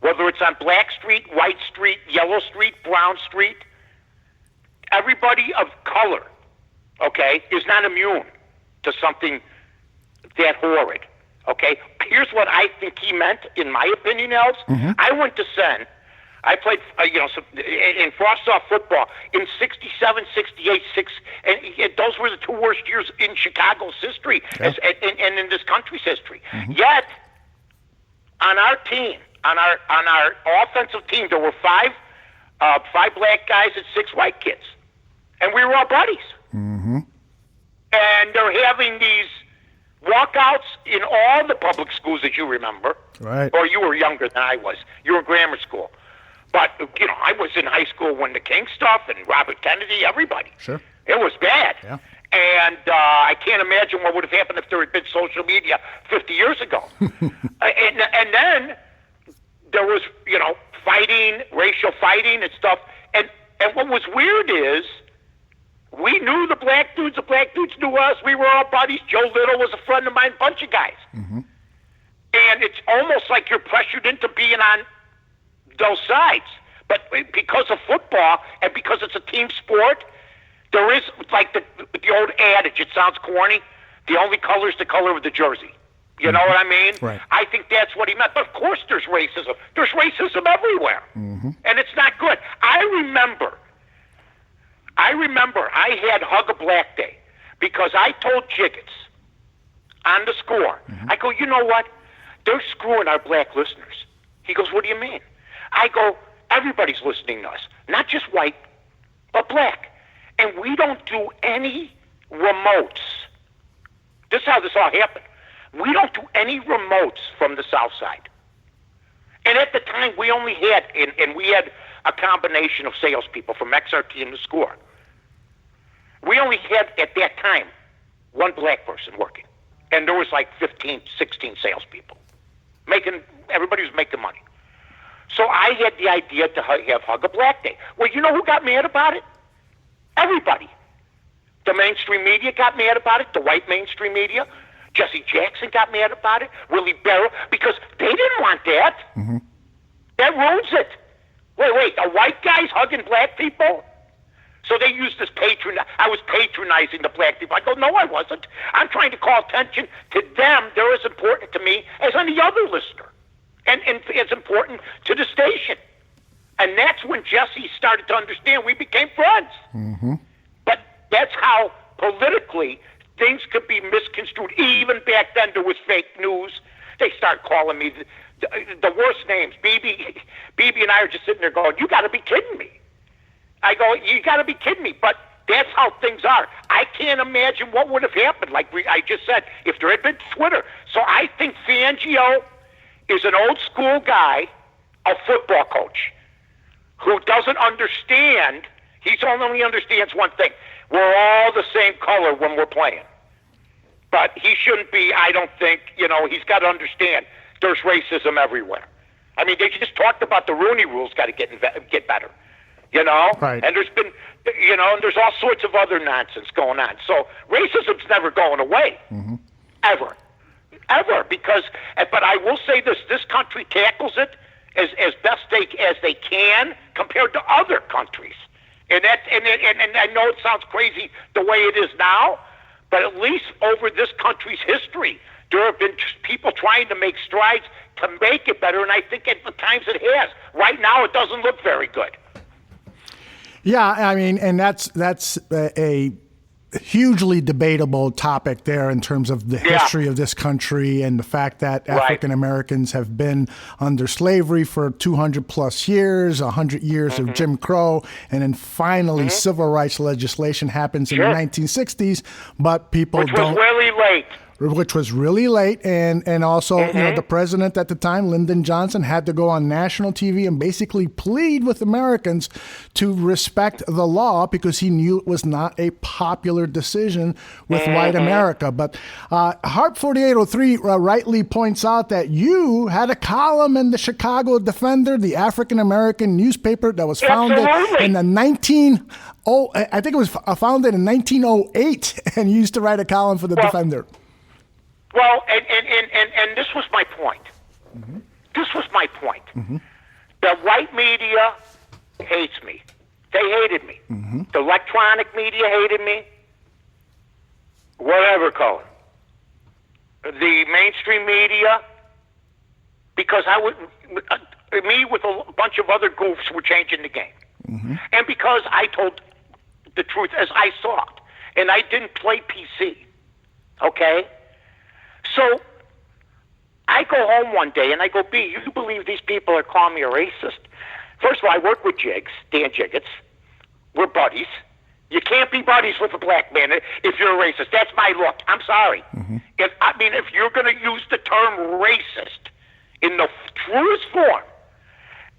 Whether it's on Black Street, White Street, Yellow Street, Brown Street, everybody of color, is not immune to something that horrid, Here's what I think he meant, in my opinion, Els. Mm-hmm. I went to Sen. I played, in Frostoff football in 67, 68, and those were the two worst years in Chicago's history and in this country's history. Mm-hmm. Yet, on our team, on our offensive team, there were five black guys and 6 white kids, and we were all buddies. Mm-hmm. And they're having these walkouts in all the public schools that you remember, right? Or you were younger than I was. You were in grammar school, but I was in high school when the King stuff and Robert Kennedy, everybody. Sure, it was bad. Yeah. And I can't imagine what would have happened if there had been social media 50 years ago. and then there was, fighting, racial fighting and stuff. And what was weird is we knew the black dudes knew us. We were all buddies. Joe Little was a friend of mine, bunch of guys. Mm-hmm. And it's almost like you're pressured into being on those sides. But because of football and because it's a team sport, there is, like the old adage, it sounds corny, the only color is the color of the jersey. You know what I mean? Right. I think that's what he meant. But of course there's racism. There's racism everywhere. Mm-hmm. And it's not good. I remember I had Hug a Black Day because I told Jiggets on the score, I go, you know what? They're screwing our black listeners. He goes, what do you mean? I go, everybody's listening to us, not just white, but black. And we don't do any remotes. This is how this all happened. We don't do any remotes from the South Side. And at the time, we only had, and we had a combination of salespeople from XRT and the score. We only had, at that time, one black person working. And there was like 15, 16 salespeople. Everybody was making money. So I had the idea to have Hug a Black Day. Well, you know who got mad about it? Everybody. The mainstream media got mad about it, the white mainstream media. Jesse Jackson got mad about it. Willie Barrow, because they didn't want that. Mm-hmm. That ruins it. Wait, the white guys hugging black people? So they used this I was patronizing the black people. I go, no, I wasn't. I'm trying to call attention to them. They're as important to me as any other listener. And as important to the station. And that's when Jesse started to understand we became friends. Mm-hmm. But that's how politically things could be misconstrued. Even back then there was fake news. They start calling me the worst names. BB and I are just sitting there going, you got to be kidding me. I go, you got to be kidding me. But that's how things are. I can't imagine what would have happened. Like I just said, if there had been Twitter. So I think Fangio is an old school guy, a football coach, who doesn't understand. He only understands one thing. We're all the same color when we're playing. But he shouldn't be, I don't think, he's got to understand there's racism everywhere. I mean, they just talked about the Rooney Rule's got to get better, Right. And there's been, and there's all sorts of other nonsense going on. So racism's never going away, ever, because, but I will say this country tackles it as best as they can compared to other countries. And I know it sounds crazy the way it is now, but at least over this country's history, there have been people trying to make strides to make it better, and I think at the times it has. Right now, it doesn't look very good. Yeah, I mean, and that's a hugely debatable topic there in terms of the history of this country and the fact that African Americans have been under slavery for 200 plus years, 100 years of Jim Crow, and then finally civil rights legislation happens in the 1960s, but people Which was really late. Which was really late, and also the president at the time, Lyndon Johnson, had to go on national TV and basically plead with Americans to respect the law because he knew it was not a popular decision with white America. But Harp 4803 rightly points out that you had a column in the Chicago Defender, the African American newspaper that was founded in the I think it was founded in 1908, and you used to write a column for the Defender. Well, and this was my point. This was my point. The white media hates me. They hated me. The electronic media hated me. Whatever color. The mainstream media, because me with a bunch of other goofs were changing the game. And because I told the truth as I saw it. And I didn't play PC. Okay? So I go home one day and I go, B, you believe these people are calling me a racist? First of all, I work with Dan Jiggets. We're buddies. You can't be buddies with a black man if you're a racist. That's my look. I'm sorry. If you're going to use the term racist in the truest form,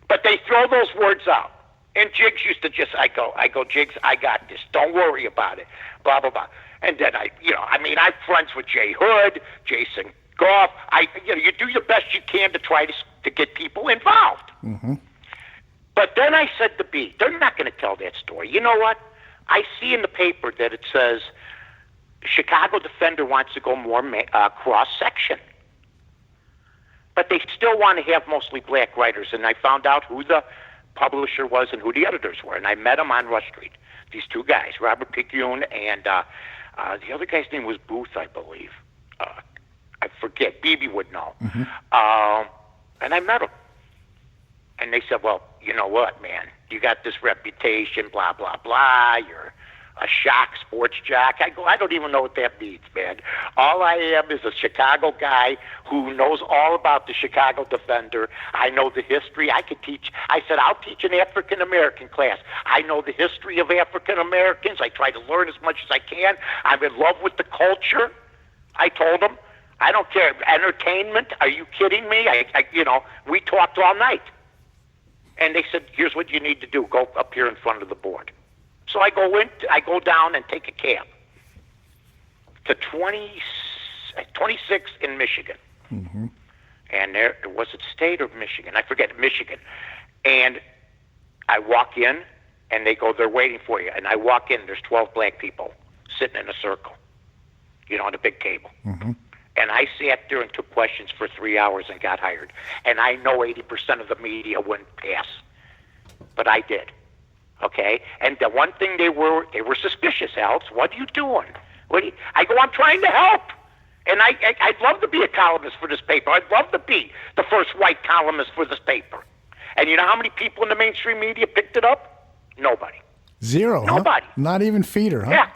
but they throw those words out. And Jiggs used to I go, Jiggs, I got this. Don't worry about it. Blah, blah, blah. And then I'm friends with Jay Hood, Jason Goff. You do the best you can to try to get people involved. But then I said to B, they're not going to tell that story. You know what? I see in the paper that it says Chicago Defender wants to go more cross-section. But they still want to have mostly black writers. And I found out who the publisher was and who the editors were. And I met them on Rush Street. These two guys, Robert Picayune and the other guy's name was Booth, I believe. I forget. BB would know. And I met them. And they said, well, you know what, man? You got this reputation, blah, blah, blah. You're a shock sports jock. I go, I don't even know what that means, man. All I am is a Chicago guy who knows all about the Chicago Defender. I know the history. I could teach. I said, I'll teach an African-American class. I know the history of African-Americans. I try to learn as much as I can. I'm in love with the culture. I told them, I don't care. Entertainment? Are you kidding me? We talked all night. And they said, here's what you need to do. Go up here in front of the board. So I go down and take a cab to 26 in Michigan. And was it state or Michigan? I forget, Michigan. And I walk in, and they go, they're waiting for you. And I walk in, there's 12 black people sitting in a circle, on a big table. and I sat there and took questions for 3 hours and got hired. And I know 80% of the media wouldn't pass, but I did. Okay? And the one thing they were suspicious, Alex. What are you doing? I go, I'm trying to help. And I'd love to be a columnist for this paper. I'd love to be the first white columnist for this paper. And you know how many people in the mainstream media picked it up? Nobody. Zero, Nobody. Huh? Not even Feeder, huh? Yeah.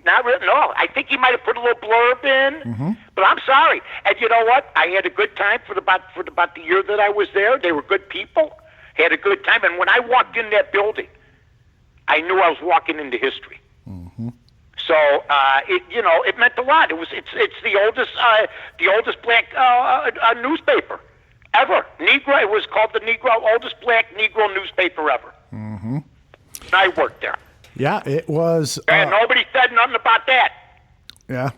Not really, no. I think he might have put a little blurb in, but I'm sorry. And you know what? I had a good time for about the year that I was there. They were good people. Had a good time. And when I walked in that building, I knew I was walking into history. So it meant a lot. It's the oldest black newspaper ever. Negro. It was called the oldest black Negro newspaper ever. And I worked there. Yeah, it was. And nobody said nothing about that. Yeah,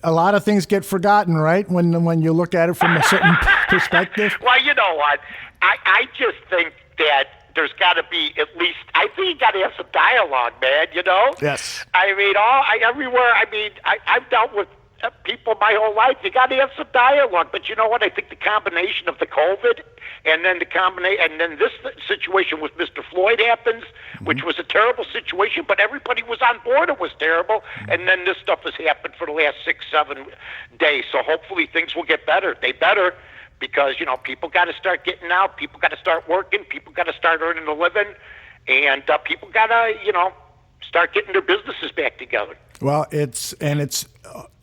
a lot of things get forgotten, right? When you look at it from a certain perspective. Well, you know what? I just think that there's got to be at least. I think you got to have some dialogue, man. You know? Yes. I mean, everywhere. I mean, I've dealt with people my whole life. You got to have some dialogue. But you know what? I think the combination of the COVID and then this situation with Mr. Floyd happens, which was a terrible situation, but everybody was on board. It was terrible. And then this stuff has happened for the last 6-7 days. So hopefully things will get better. They better, because, you know, people got to start getting out. People got to start working. People got to start earning a living. And people got to, start getting their businesses back together. Well, it's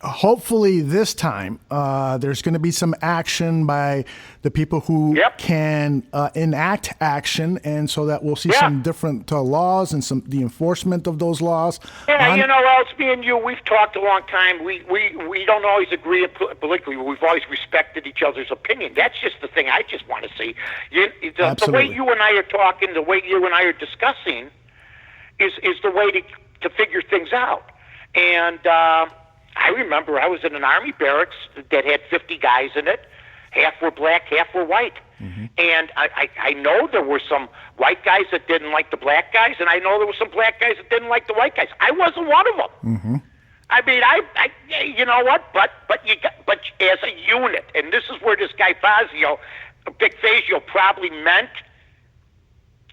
hopefully this time there's going to be some action by the people who can enact action, and so that we'll see some different laws and the enforcement of those laws. Yeah, Else, me and you, we've talked a long time. We don't always agree politically, but we've always respected each other's opinion. That's just the thing I just want to see. The way you and I are talking, the way you and I are discussing, is the way to figure things out. And I remember I was in an Army barracks that had 50 guys in it. Half were black, half were white. And I know there were some white guys that didn't like the black guys, and I know there were some black guys that didn't like the white guys. I wasn't one of them. I mean, you know what? But as a unit, and this is where this guy Vic Fazio probably meant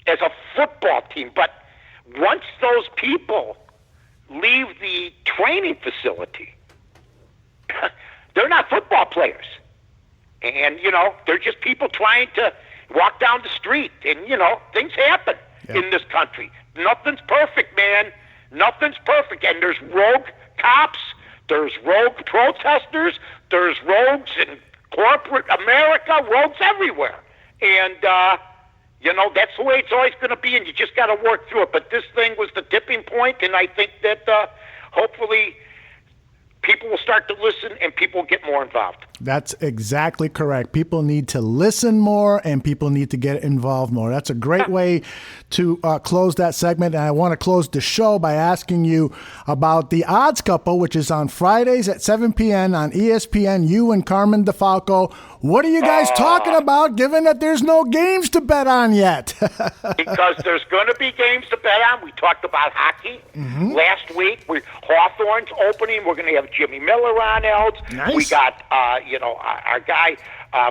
as a football team. But once those people leave the training facility, they're not football players. And, they're just people trying to walk down the street. And, things happen in this country. Nothing's perfect, man. Nothing's perfect. And there's rogue cops. There's rogue protesters. There's rogues in corporate America. Rogues everywhere. And, that's the way it's always going to be, and you just got to work through it. But this thing was the tipping point, and I think that hopefully people will start to listen and people will get more involved. That's exactly correct. People need to listen more and people need to get involved more. That's a great way to close that segment. And I want to close the show by asking you about The Odds Couple, which is on Fridays at 7 p.m. on ESPN. You and Carmen DeFalco. What are you guys talking about, given that there's no games to bet on yet? Because there's going to be games to bet on. We talked about hockey last week. Hawthorne's opening. We're going to have Jimmy Miller on, else. Nice. We got our guy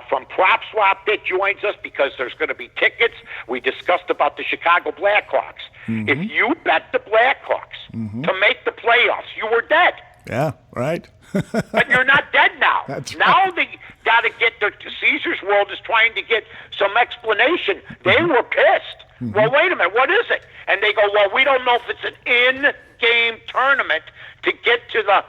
from Prop Swap that joins us, because there's going to be tickets. We discussed about the Chicago Blackhawks. If you bet the Blackhawks to make the playoffs, you were dead. Yeah, right. But you're not dead now. That's now right. they got to get Caesar's World is trying to get some explanation. They were pissed. Well, wait a minute, what is it? And they go, well, we don't know if it's an in-game tournament to get to the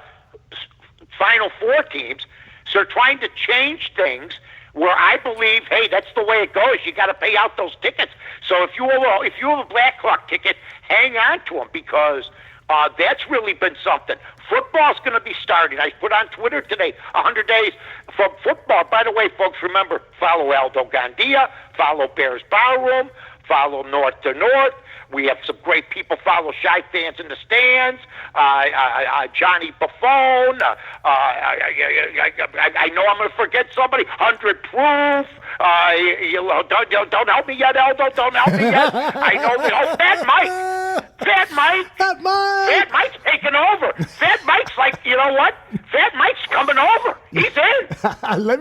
Final Four teams. So they're trying to change things where I believe, hey, that's the way it goes. You got to pay out those tickets. So if you have a Blackhawk ticket, hang on to them, because that's really been something. Football's going to be starting. I put on Twitter today, 100 days from football. By the way, folks, remember, follow Aldo Gandia, follow Bears Barroom, follow North to North. We have some great people. Follow Shy Fans in the Stands, Johnny Buffone. I know I'm going to forget somebody. 100 Proof. Don't help me yet, Aldo. Don't help me yet. I know. Oh, Mad Mike. Fat Mike. Fat Mike. Fat Mike's taking over. Fat Mike's like, you know what? Fat Mike's coming over. He's in.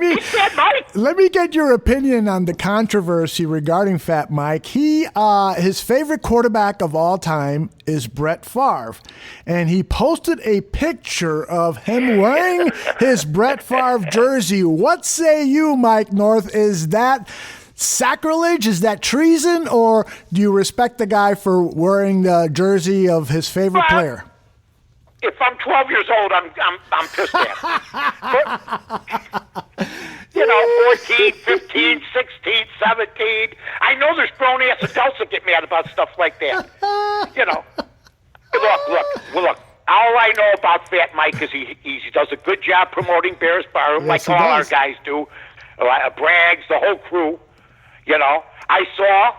He's Fat Mike. Let me get your opinion on the controversy regarding Fat Mike. His favorite quarterback of all time is Brett Favre, and he posted a picture of him wearing his Brett Favre jersey. What say you, Mike North? Is that sacrilege? Is that treason? Or do you respect the guy for wearing the jersey of his favorite player? If I'm 12 years old, I'm pissed at him. You know, 14, 15, 16, 17. I know there's grown-ass adults that get mad about stuff like that. You know. Look. All I know about Fat Mike is he does a good job promoting Bears Barroom, like all our guys do. Braggs, the whole crew. You know, I saw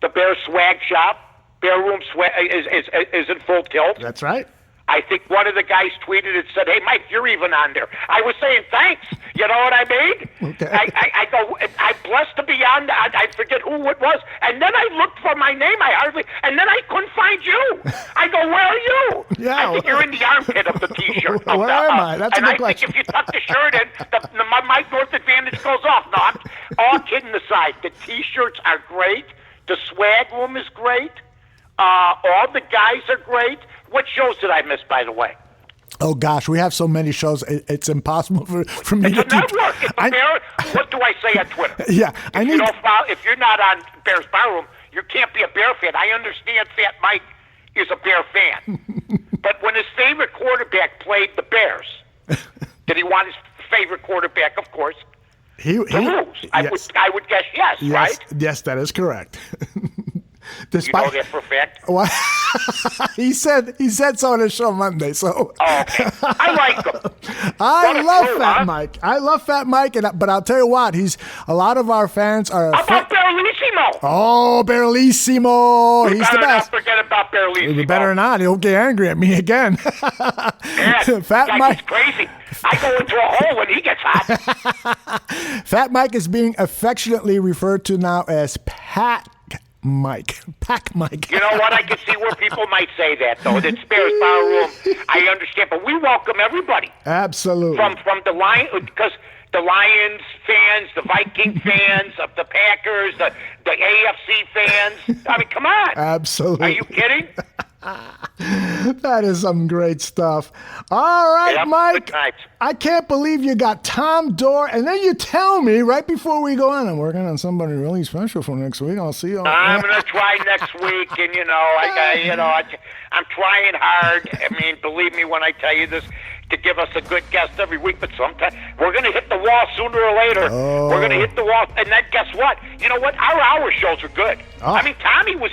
the Bears swag shop. Bear Room swag is in full tilt. That's right. I think one of the guys tweeted and said, "Hey, Mike, you're even on there." I was saying thanks. You know what I mean? Okay. I go, I'm blessed to be on. I forget who it was, and then I looked for my name. And then I couldn't find you. I go, where are you? Yeah. I think you're in the armpit of the T-shirt. Where am I? That's a good question. And I think if you tuck the shirt in, my Mike North advantage goes off. No, all kidding aside, the T-shirts are great. The swag room is great. All the guys are great. What shows did I miss, by the way? Oh, gosh, we have so many shows. It's impossible for me to keep. Network. What do I say on Twitter? Yeah, if you're not on Bears Barroom, you can't be a Bear fan. I understand Fat Mike is a Bear fan. But when his favorite quarterback played the Bears, did he want his favorite quarterback, of course, to lose? Yes. I would guess yes, right? Yes, that is correct. You know that for a fact? Well, he said so on his show Monday. So okay. I like him. I love Fat Mike. I love Fat Mike, but I'll tell you what, a lot of our fans are. How about Barrelissimo? Oh, Barrelissimo! He's the best. Not forget about Barrelissimo. You better not. He'll get angry at me again. Fat Mike. He's crazy. I go into a hole when he gets hot. Fat Mike is being affectionately referred to now as Pack Mike. You know what? I can see where people might say that, though. It's Bears Bar Room. I understand, but we welcome everybody. Absolutely. From the Lions, because the Lions fans, the Viking fans, of the Packers, the AFC fans. I mean, come on. Absolutely. Are you kidding? That is some great stuff. All right, yep, Mike. I can't believe you got Tom Dore, and then you tell me right before we go on, I'm working on somebody really special for next week. I'll see you. I'm gonna try next week, and I'm trying hard. I mean, believe me when I tell you this, to give us a good guest every week. But sometimes we're gonna hit the wall sooner or later. Oh. We're gonna hit the wall, and then guess what? You know what? Our hour shows are good. Oh. I mean, Tommy was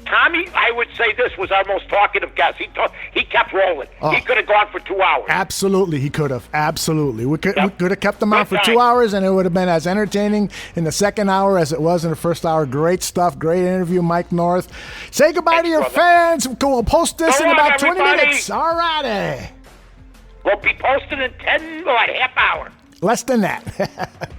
Tommy, I would say this was our most talkative guest. He kept rolling. Oh. He could have gone for 2 hours. Absolutely, he could have. Absolutely. We could have kept him on for 2 hours, and it would have been as entertaining in the second hour as it was in the first hour. Great stuff. Great interview, Mike North. Say goodbye to your fans. We'll post this in about 20 minutes. All righty. We'll be posted in half hour. Less than that.